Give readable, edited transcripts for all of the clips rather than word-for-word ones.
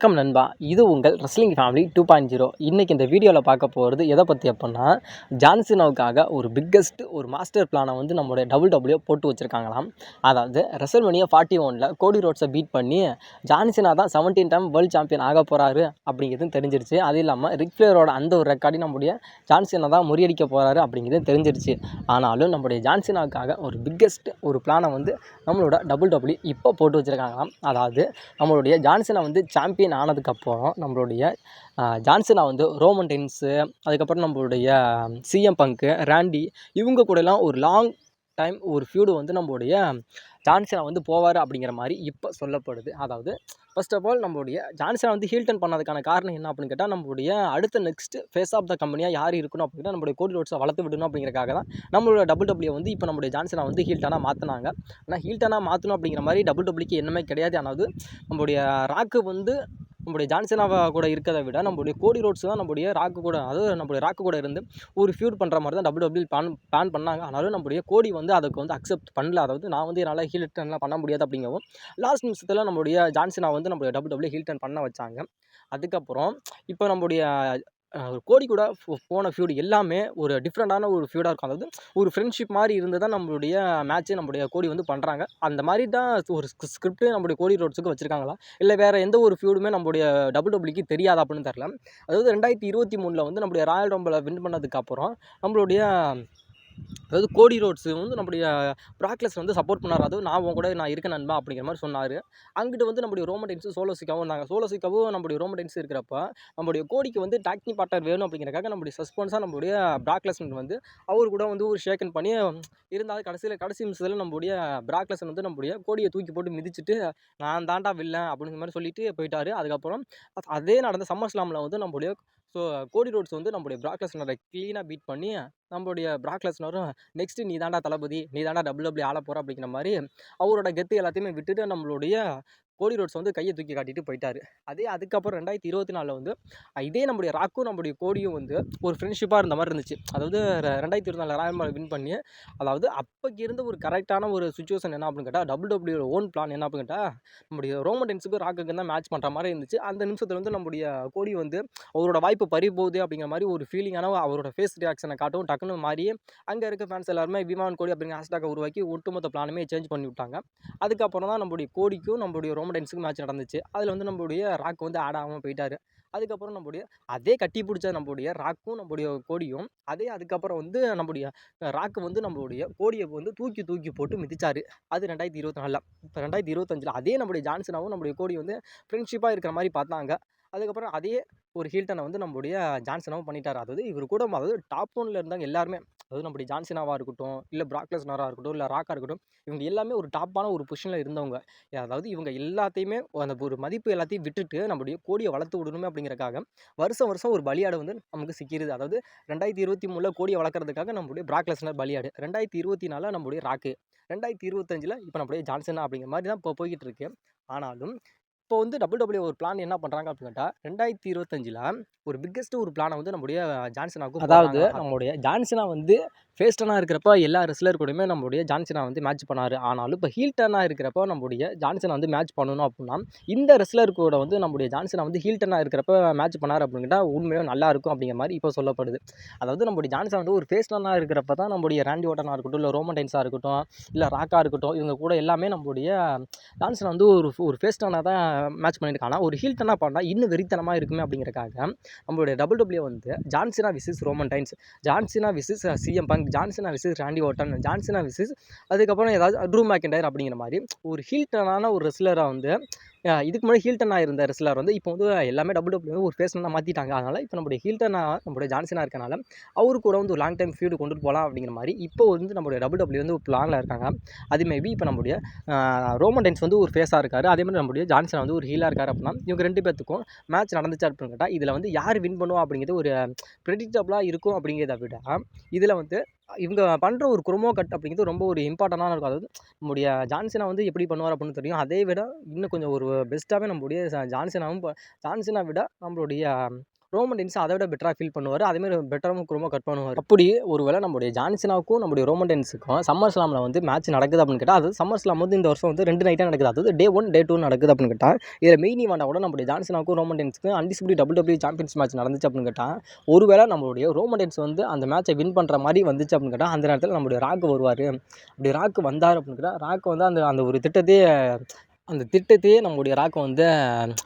வணக்கம் நண்பா. இது உங்கள் ரெஸ்லிங் ஃபேமிலி 2.0. இன்னைக்கு இந்த வீடியோவில் பார்க்க போகிறது எதை பற்றி அப்படின்னா, ஜான் சீனாவுக்காக ஒரு பிக்கெஸ்ட் ஒரு மாஸ்டர் பிளானை வந்து நம்மளுடைய WWE போட்டு வச்சுருக்காங்களாம். அதாவது ரெசல்மேனியா 41ல் கோடி ரோட்ஸை பீட் பண்ணி ஜான் சீனா தான் 17 டைம் வேர்ல்டு சாம்பியன் ஆக போகிறாரு அப்படிங்கிறதும் தெரிஞ்சிருச்சு. அது இல்லாமல் ரிக் ஃப்ளேரோட அந்த ஒரு ரெக்கார்டையும் நம்முடைய ஜான் சீனா தான் முறியடிக்க போகிறாரு அப்படிங்கிறதும் தெரிஞ்சிருச்சு. ஆனாலும் நம்முடைய ஜான் சீனாவுக்காக ஒரு பிக்கெஸ்ட் ஒரு பிளானை வந்து நம்மளோட WWE இப்போ போட்டு வச்சுருக்காங்களாம். அதாவது நம்மளுடைய ஜான் சீனா வந்து சாம்பியன் ஆனதுக்கப்புறம் நம்மளுடைய ஜான் சீனா வந்து ரோமன் ரெயின்ஸு, அதுக்கப்புறம் நம்மளுடைய சிஎம் பங்கு, ராண்டி இவங்க கூடலாம் ஒரு லாங் டைம் ஒரு ஃபியூடு வந்து நம்மளுடைய ஜான் சீனா வந்து போவார் அப்படிங்கிற மாதிரி இப்போ சொல்லப்படுது. அதாவது ஃபர்ஸ்ட் ஆஃப் ஆல் நம்மளுடைய ஜான் சீனா வந்து ஹீல் டர்ன் பண்ணதுக்கான காரணம் என்ன அப்படின்னு கேட்டால், நம்மளுடைய அடுத்த நெக்ஸ்ட் ஃபேஸ் ஆஃப் த கம்பெனியாக யார் இருக்கணும் அப்படின்னா நம்மளுடைய கோடி ரோட்ஸை வளர்த்து விடணும் அப்படிங்கிறக்காக தான் நம்மளோட WWE வந்து இப்போ நம்மளுடைய ஜான் சீனா வந்து ஹீல் டர்னாக மாற்றினாங்க. ஆனால் ஹீல் டர்னாக மாற்றணும் அப்படிங்கிற மாதிரி WWEக்கு என்னமே கிடையாது. ஆனாவது நம்மளுடைய ராக்கு வந்து நம்மளுடைய ஜான் சீனாவை கூட இருக்கிறத விட நம்மளுடைய கோடி ரோட்ஸ் தான் நம்மளுடைய ராக்கு கூட, அதாவது நம்மளுடைய ராக்கு கூட இருந்து ஒரு ஃபியூட் பண்ணுற மாதிரி தான் WWE பிளான் பண்ணாங்க. ஆனாலும் நம்மளுடைய கோடி வந்து அதுக்கு வந்து அக்செப்ட் பண்ணல. அதாவது நான் வந்து என்னால் ஹீல் டர்ன்லாம் பண்ண முடியாது அப்படிங்கவும் லாஸ்ட் நிமிஷத்தில் நம்மளுடைய ஜான் சீனா வந்து நம்மளுடைய WWE ஹீல் டர்ன் பண்ண வச்சாங்க. அதுக்கப்புறம் இப்போ நம்மளுடைய கோடி கூட போன ஃபியூடு எல்லாமே ஒரு டிஃப்ரெண்ட்டான ஒரு ஃபியூடாக இருக்கும். அதாவது ஒரு ஃப்ரெண்ட்ஷிப் மாதிரி இருந்து தான் நம்மளுடைய மேட்ச்சே நம்மளுடைய கோடி வந்து பண்ணுறாங்க. அந்த மாதிரி தான் ஒரு ஸ்கிரிப்ட் நம்மளுடைய கோடி ரோட்ஸுக்கு வச்சுருக்காங்களா, இல்லை வேறு எந்த ஒரு ஃபியூடுமே நம்மளுடைய WWEக்கு தெரியாது அப்படின்னு தெரில. அதாவது 2023 வந்து நம்மளுடைய ராயல் ரம்பிளை வின் பண்ணதுக்கப்புறம் நம்மளுடைய அதாவது கோடி ரோட்ஸ் வந்து நம்முடைய ப்ராக் லெஸ்னர் வந்து சப்போர்ட் பண்ணார். அதுவும் நான் இருக்கேன் நண்பா அப்படிங்கிற மாதிரி சொன்னார். அங்கிட்டு வந்து நம்முடைய ரோமன் ரெயின்ஸும் சோலோ சிக்காவும் இருந்தாங்க. சோலோ சிக்காவும் நம்முடைய ரோமன் ரெயின்ஸ் இருக்கிறப்ப நம்முடைய கோடிக்கு வந்து டாக் டீம் பார்ட்னர் வேணும் அப்படிங்கிறக்காக நம்முடைய சஸ்பென்ஸாக நம்முடைய ப்ராக் லெஸ்னர் வந்து அவர் கூட வந்து ஒரு ஷேக்கன் பண்ணி இருந்தாலும் கடைசி நிமிஷத்தில் நம்முடைய ப்ராக் லெஸ்னர் வந்து நம்முடைய கோடியை தூக்கி போட்டு மிதிச்சுட்டு நான் தாண்டா வில்லன் அப்படிங்கிற மாதிரி சொல்லிட்டு போயிட்டார். அதுக்கப்புறம் அதே நடந்த சம்மர் ஸ்லாமில் வந்து நம்முடைய கோடி ரோட்ஸ் வந்து நம்முடைய ப்ராக் லெஸ்னரை க்ளீனாக பீட் பண்ணி நம்மளுடைய ப்ராக் லெஸ்னரும் நெக்ஸ்ட்டு நீ தாண்டா தளபதி, நீ தாண்டா WWE ஆள போகிற அப்படிங்கிற மாதிரி அவரோட கெத்து எல்லாத்தையுமே விட்டுட்டு நம்மளுடைய கோடி ரோட்ஸ் வந்து கையை தூக்கி காட்டிட்டு போயிட்டார். அதுக்கப்புறம் 2024 வந்து இதே நம்முடைய ராக்கும் நம்முடைய கோடியும் வந்து ஒரு ஃப்ரெண்ட்ஷிப்பாக இருந்த மாதிரி இருந்துச்சு. அதாவது 2024 ராயல் ரம்பிள் வின் பண்ணி, அதாவது அப்போக்கு இருந்த ஒரு கரெக்டான ஒரு சுச்சுவேஷன் என்ன அப்படின்னு கேட்டால், WWE ஓன் பிளான் என்ன அப்படின்னு கேட்டால் நம்முடைய ரோமன் ரெயின்ஸுக்கும் ராக்குக்கும் தான் மேட்ச் பண்ணுற மாதிரி இருந்துச்சு. அந்த நிமிஷத்தில் வந்து நம்முடைய கோடி வந்து அவரோட வாய்ப்பு பறி போகுது அப்படிங்கிற மாதிரி ஒரு ஃபீலிங்கான அவரோட ஃபேஸ் ரியாக்ஷனை காட்டவும் டக்குன்னு மாறி அங்கே இருக்க ஃபேன்ஸ் எல்லாருமே விமான் கோடி அப்படிங்கிற ஹேஷ்டாக உருவாக்கி ஒட்டுமொத்த பிளானுமே சேஞ்ச் பண்ணி விட்டாங்க. அதுக்கப்புறம் தான் நம்மளுடைய கோடிக்கும் நம்மளுடைய ரோமன் ரெயின்ஸுக்கும் மேட்ச் நடந்துச்சு. அதில் வந்து நம்மளுடைய ராக் வந்து ஆட் ஆகாமல் போயிட்டார். அதுக்கப்புறம் நம்மளுடைய அதே கட்டி பிடிச்ச நம்மளுடைய ராக்கும் நம்மளுடைய கோடியும் அதுக்கப்புறம் வந்து நம்மளுடைய ராக்கு வந்து நம்மளுடைய கோடியை வந்து தூக்கி போட்டு மிதிச்சார். அது 2024. இப்போ 2025 அதே நம்மளுடைய ஜான் சீனாவும் நம்மளுடைய கோடி வந்து ஃப்ரெண்ட்ஷிப்பாக இருக்கிற மாதிரி பார்த்தாங்க. அதுக்கப்புறம் அதே ஒரு ஹீல் டர்னை வந்து நம்மளுடைய ஜான் சீனாவும் பண்ணிட்டார். அதாவது இவர் கூட அதாவது டாப் 1ல் இருந்தாங்க எல்லாருமே. அதாவது நம்முடைய ஜான் சீனாவாக இருக்கட்டும், இல்லை ப்ராக் லெஸ்னராக இருக்கட்டும், இல்லை ராக்காக இருக்கட்டும், இவங்க எல்லாமே ஒரு டாப்பான ஒரு பொசிஷனில் இருந்தவங்க. அதாவது இவங்க எல்லாத்தையுமே அந்த ஒரு மதிப்பு எல்லாத்தையும் விட்டுட்டு நம்முடைய கோடியை வளர்த்து விடணுமே அப்படிங்கிறக்காக வருஷம் ஒரு பலியாடு வந்து நமக்கு சிக்கிடுது. அதாவது 2023 கோடியை வளர்க்குறதுக்காக நம்மளுடைய ப்ராக் லெஸ்னர் பலியாடு, 2024 நம்மளுடைய ராக்கு, 2025 இப்போ நம்மளுடைய ஜான் சீனா அப்படிங்கிற மாதிரி தான் இப்போ போய்கிட்டு இருக்கு. ஆனாலும் இப்போ வந்து WWE ஒரு பிளான் என்ன பண்ணுறாங்க அப்படின்னு கேட்டால், 2025 ஒரு பிக்கெஸ்ட் ஒரு பிளானை வந்து நம்முடைய ஜான் சீனாவுக்கு, அதாவது நம்மளுடைய ஜான் சீனா வந்து ஃபேஸ் டர்னாக இருக்கிறப்ப எல்லா ரெஸ்லர் கூடயுமே நம்மளுடைய ஜான் சீனா வந்து மேட்ச் பண்ணார். ஆனாலும் இப்போ ஹீல் டர்னாக இருக்கிறப்ப நம்மளுடைய ஜான் சீனா வந்து மேட்ச் பண்ணணும் அப்படின்னா இந்த ரெஸ்லர் கூட வந்து நம்மளுடைய ஜான் சீனா வந்து ஹீல் டர்னாக இருக்கிறப்ப மேட்ச் பண்ணார் அப்படின்னு கேட்டால் உண்மையாக நல்லா இருக்கும் அப்படிங்கிற மாதிரி இப்போ சொல்லப்படுது. அதாவது நம்மளுடைய ஜான் சீனா வந்து ஒரு ஃபேஸ் டர்னாக இருக்கிறப்ப தான் நம்மளுடைய ராண்டி ஓட்டனாக இருக்கட்டும், இல்லை ரோமன் ரெயின்ஸாக இருக்கட்டும், இல்லை ராக்காக இருக்கட்டும், இவங்க கூட எல்லாமே நம்மளுடைய ஜான் சீனா வந்து ஒரு ஃபேஸ் டர்னாக தான் மேட்ச் பண்ணியிருக்காங்க. ஆனால் ஒரு ஹீல் டர்னாக பண்ணால் இன்னும் வெறித்தனமாக இருக்குமே அப்படிங்கிறக்காக நம்மளுடைய WWE வந்து John Cena versus Roman Reigns, John Cena versus CM Punk, John Cena versus Randy Orton, John Cena versus அதுக்கப்புறம் ஏதாவது ட்ரூ மேக்கின்டையர் அப்படிங்கிற மாதிரி ஒரு ஹீல் டர்னான ஒரு ரெஸ்லரை வந்து இதுக்கு முன்னாடி ஹீல் டர்னாக இருந்த ரெஸ்லர் வந்து இப்போ வந்து எல்லாமே WWE ஒரு ஃபேஸ் டர்னாக மாற்றிட்டாங்க. அதனால் இப்போ நம்மளுடைய ஹீல் டர்னாக நம்மளுடைய ஜான் சீனா இருக்கனால அவரு கூட வந்து ஒரு லாங் டைம் ஃபியூடு கொண்டுட்டு போகலாம் அப்படிங்கிற மாதிரி இப்போ வந்து நம்மளுடைய WWE வந்து ஒரு பிளானில் இருக்காங்க. அது மேபி இப்போ நம்மளுடைய ரோமன் ரெயின்ஸ் வந்து ஒரு ஃபேஸாக இருக்கார், அதே மாதிரி நம்மளுடைய ஜான் சீனா வந்து ஒரு ஹீலாக இருக்கார் அப்படின்னா இவங்க 2 பேர்த்துக்கும் மேட்ச் நடந்துச்சு அப்படின்னு கேட்டால் இதில் வந்து யார் வின் பண்ணுவா அப்படிங்கிறது ஒரு ப்ரெடிக்டபுளாக இருக்கும். அப்படிங்கிறத விட இதில் வந்து இவங்க பண்ணுற ஒரு க்ரோமோ கட் அப்படிங்கிறது ரொம்ப ஒரு இம்பார்ட்டண்டான இருக்கும். அதாவது நம்முடைய ஜான் சீனா வந்து எப்படி பண்ணுவார் அப்படின்னு தெரியும். அதை விட இன்னும் கொஞ்சம் ஒரு பெஸ்ட்டாகவே நம்மளுடைய ஜான் சீனாவும் ஜான் சீனா விட நம்மளுடைய ரோமன் ரெயின்ஸ் அதை விட பெட்டராக ஃபீல் பண்ணுவார். அதேமாதிரி பெட்டராகவும் ரொம்ப கட் பண்ணுவார். அப்படி ஒருவேளை நம்முடைய ஜான் சீனாவுக்கும் நம்முடைய ரோமன் ரெயின்ஸுக்கும் சம்மர் ஸ்லாமில் வந்து மேட்ச் நடக்குது அப்படின்னு கேட்டால், அது சம்மர் ஸ்லாம் வந்து இந்த வருஷம் வந்து 2 நைட்டாக நடக்குது. அதாவது டே 1 டே 2 நடக்குது அப்படின்னு கேட்டால், இதில் மெயின் ஈவெண்ட்டாக கூட நம்முடைய ஜான் சீனாவுக்கும் ரோமன் ரெயின்ஸுக்கும் அன்டிஸ்பியூட்டட் WWE சாம்பியன்ஸ் மேட்ச் நடந்துச்சு அப்படின்னு கேட்டால், ஒருவேளை நம்மளுடைய ரோமன் ரெயின்ஸ் வந்து அந்த மேட்சை வின் பண்ணுற மாதிரி வந்துச்சு அப்படின்னு கேட்டால், அந்த நேரத்தில் நம்முடைய ராக் வருவார். அப்படி ராக் வந்தார் அப்படின்னு கேட்டால், ராக் வந்து அந்த அந்த ஒரு திட்டத்தையே நம்மளுடைய ராக் வந்து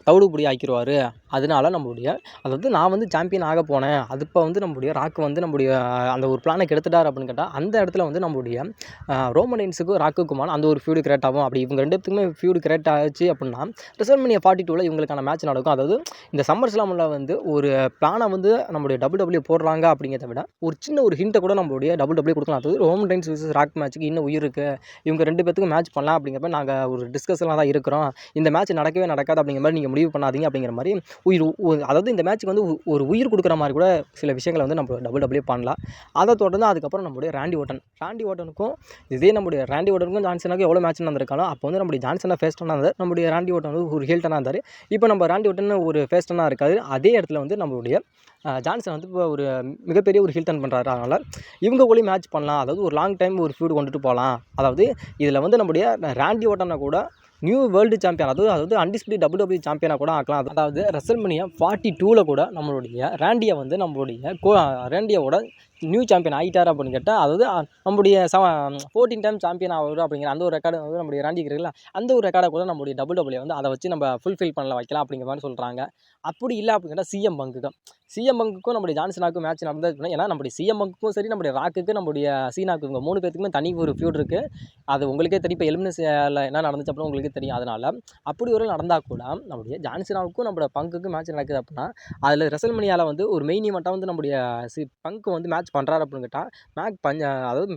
தவிடுபொடி ஆக்கிடுவார். அதனால நம்மளுடைய அதாவது நான் வந்து சாம்பியன் ஆக போனேன், அது இப்போ வந்து நம்முடைய ராக் வந்து நம்முடைய அந்த ஒரு பிளானை கெடுத்துட்டார் அப்படின்னு கேட்டால், அந்த இடத்துல வந்து நம்மளுடைய ரோமன் ரெயின்ஸுக்கும் ராக்குக்குமான அந்த ஒரு ஃபியூடு கிரியேட் ஆகும். அப்படி இவங்க 2 பேத்துக்குமே ஃபியூடு கிரியேட் ஆச்சு அப்படின்னா, ரெசல்மேனியா 42ல் இவங்களுக்கான மேட்ச் நடக்கும். அதாவது இந்த சம்மர் ஸ்லாமில் வந்து ஒரு பிளானை வந்து நம்முடைய WWE போடுறாங்க அப்படிங்கிறத விட, ஒரு சின்ன ஒரு ஹிண்ட்டை கூட நம்மளுடைய WWE கொடுக்கலாம். அதாவது ரோமன் ரெயின்ஸ் vs ராக் மேட்ச்சுக்கு இன்னும் உயிர் இருக்குது, இவங்க 2 பேத்துக்கும் மேட்ச் பண்ணலாம் அப்படிங்கிற மாதிரி நாங்கள் ஒரு டிஸ்கஷனில் தான் இருக்கிறோம். இந்த மேட்ச் நடக்கவே நடக்காது அப்படிங்கிற மாதிரி நீங்கள் முடிவு பண்ணாதீங்க அப்படிங்கிற மாதிரி அதாவது இந்த மேட்ச்சுக்கு வந்து ஒரு உயிர் கொடுக்குற மாதிரி கூட சில விஷயங்களை வந்து நம்ம WWE பண்ணலாம். அதை தொடர்ந்து அதுக்கப்புறம் நம்முடைய ராண்டி ஓட்டனுக்கும் ராண்டி ஓட்டனுக்கும் ஜான்சனுக்கும் எவ்வளோ மேட்ச் நடந்திருக்காலும், அப்போ வந்து நம்முடைய ஜான்சனை ஃபேஸ் டர்னாக இருந்தார், நம்முடைய ராண்டி ஓட்டன் வந்து ஒரு ஹீல் டர்னாக இருந்தார். இப்போ நம்ம ராண்டி ஓட்டன் ஒரு ஃபேஸ் டர்னாக இருக்காது. அதே இடத்துல வந்து நம்மளுடைய ஜான்சன் வந்து இப்போ ஒரு மிகப்பெரிய ஒரு ஹீல் டர்ன் பண்ணுறாரு. அதனால் இவங்க கூட மேட்ச் பண்ணலாம். அதாவது ஒரு லாங் டைம் ஒரு ஃபியூட் கொண்டுட்டு போகலாம். அதாவது இதில் வந்து நம்முடைய ராண்டி ஓட்டனை கூட நியூ வேர்ல்டு சாம்பியன், அதாவது அன்டிஸ்பியூட்டட் WWE சாம்பியனாக கூட ஆக்கலாம். அதாவது ரெசல்மேனியா 42ல் கூட நம்மளுடைய ராண்டியை வந்து ராண்டியோட நியூ சாம்பியன் ஆகிட்டார் அப்படின்னு கேட்டால், அதாவது நம்முடைய 14 டைம் சாம்பியன் ஆகுது அப்படிங்கிற அந்த ஒரு ரெக்கார்டு வந்து நம்முடைய ராண்டி இருக்குல்ல, அந்த ஒரு ரெக்கார்டை கூட நம்முடைய WWE வந்து அதை வச்சு நம்ம ஃபுல்ஃபில் பண்ணல வைக்கலாம் அப்படிங்கிற மாதிரி சொல்கிறாங்க. அப்படி இல்லை அப்படின்னு கேட்டால் சிஎம் பங்குக்கும் நம்முடைய ஜான்சனாவுக்கும் மேட்ச் நடந்தது. ஏன்னா நம்முடைய சிஎம் பங்குக்கும் சரி, நம்முடைய ராக்குக்கு, நம்முடைய சீனாவுக்கு, இவங்க 3 பேத்துக்குமே தனி ஒரு ஃபியூட் இருக்குது. அது உங்களுக்கே தெரியும். இப்போ எலிமினேஷனில் என்ன நடந்துச்சு அப்படின்னு உங்களுக்கே தெரியும். அதனால் அப்படி ஒரு நடந்தால் கூட நம்முடைய ஜான்சனாவுக்கும் நம்மளோட பங்குக்கும் மேட்ச் நடக்குது அப்படின்னா, அதில் ரெசல்மேனியாவில் வந்து ஒரு மெயின் ஈவெண்ட்டாக வந்து நம்முடைய பங்கு வந்து மேட்ச் பண்ணுறாரு அப்படின்னு கேட்டால், அதாவது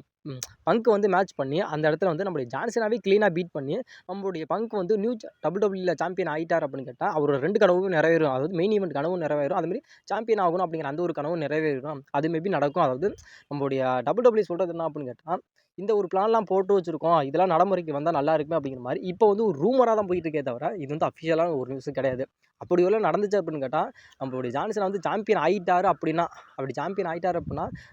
பங்கு வந்து மேட்ச் பண்ணி அந்த இடத்துல வந்து நம்முடைய ஜான்சனாவே க்ளீனாக பீட் பண்ணி நம்மளுடைய பங்கு வந்து நியூ WWE சாம்பியன் ஆகிட்டார் அப்படின்னு கேட்டால், அவரோட 2 கனவும் நிறைவேறும். அதாவது மெயின் ஈவெண்ட் கனவும் நிறைவேறும், அதுமாதிரி சாம்பியன் ஆகணும் அப்படிங்கிற அந்த ஒரு கனவும் நிறைவேறும். அது மேபி நடக்கும். அதாவது நம்மளுடைய WWE சொல்கிறது என்ன அப்படின்னு கேட்டால், இந்த ஒரு பிளான்லாம் போட்டு வச்சுருக்கோம், இதெல்லாம் நடைமுறைக்கு வந்தால் நல்லா இருக்குமே அப்படிங்கிற மாதிரி இப்போ வந்து ஒரு ரூமராக தான் போயிட்டு இருக்கே தவிர, இது வந்து அஃபிஷியலான ஒரு நியூஸும் கிடையாது. அப்படி எவ்வளோ நடந்துச்சு அப்படின்னு கேட்டால், நம்மளுடைய ஜான்சன் வந்து சாம்பியன் ஆகிட்டார் அப்படின்னா,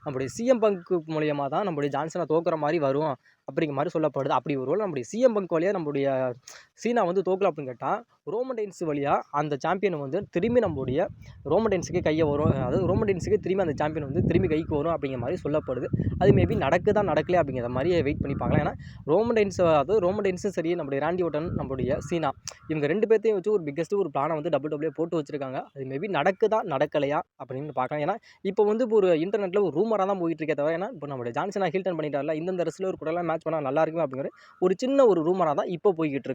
நம்முடைய சிஎம் பங்கு மூலியமாக தான் நம்முடைய ஜான்சனை தோக்குற மாதிரி வரும் அப்படிங்கிற மாதிரி சொல்லப்படுது. அப்படி ஒரு நம்முடைய சிஎம் பங்க் வழியாக நம்முடைய சீனா வந்து தோக்கல அப்படின்னு கேட்டால், ரோமன் ரெயின்ஸ் வழியாக அந்த சாம்பியன் வந்து திரும்பி நம்முடைய ரோமன் ரெயின்ஸுக்கு கையை வரும். அதாவது ரோமன் ரெயின்ஸுக்கு திரும்பி அந்த சாம்பியன் வந்து திரும்பி கைக்கு வரும் அப்படிங்கிற மாதிரி சொல்லப்படுது. அது மேபி நடக்குதா நடக்கல அப்படிங்கிற மாதிரி வெயிட் பண்ணி பார்க்கலாம். ஏன்னா ரோமன் ரெயின்ஸும் சரி, நம்முடைய ராண்டி ஓட்டன், நம்முடைய சீனா, இவங்க 2 பேர்த்தையும் வச்சு ஒரு பிக்கஸ்ட் ஒரு பிளானை வந்து WWE போட்டு வச்சிருக்காங்க. அது மேபி நடக்குதா நடக்கலையா அப்படின்னு பார்க்கலாம். ஏன்னா இப்போ வந்து ஒரு இன்டர்நெட்டில் ஒரு ரூமராக தான் போயிட்டு இருக்கே தவிர, ஏன்னா இப்போ நம்முடைய ஜான்சனா ஹீல் டர்ன் பண்ணிட்டார்ல, இந்த ரெஸ்லர் கூடலாம் மேட்ச் பண்ணால் நல்லா இருக்குமே அப்படிங்கிற ஒரு சின்ன ஒரு ரூமராக தான் இப்போ போய்கிட்டு இருக்கு.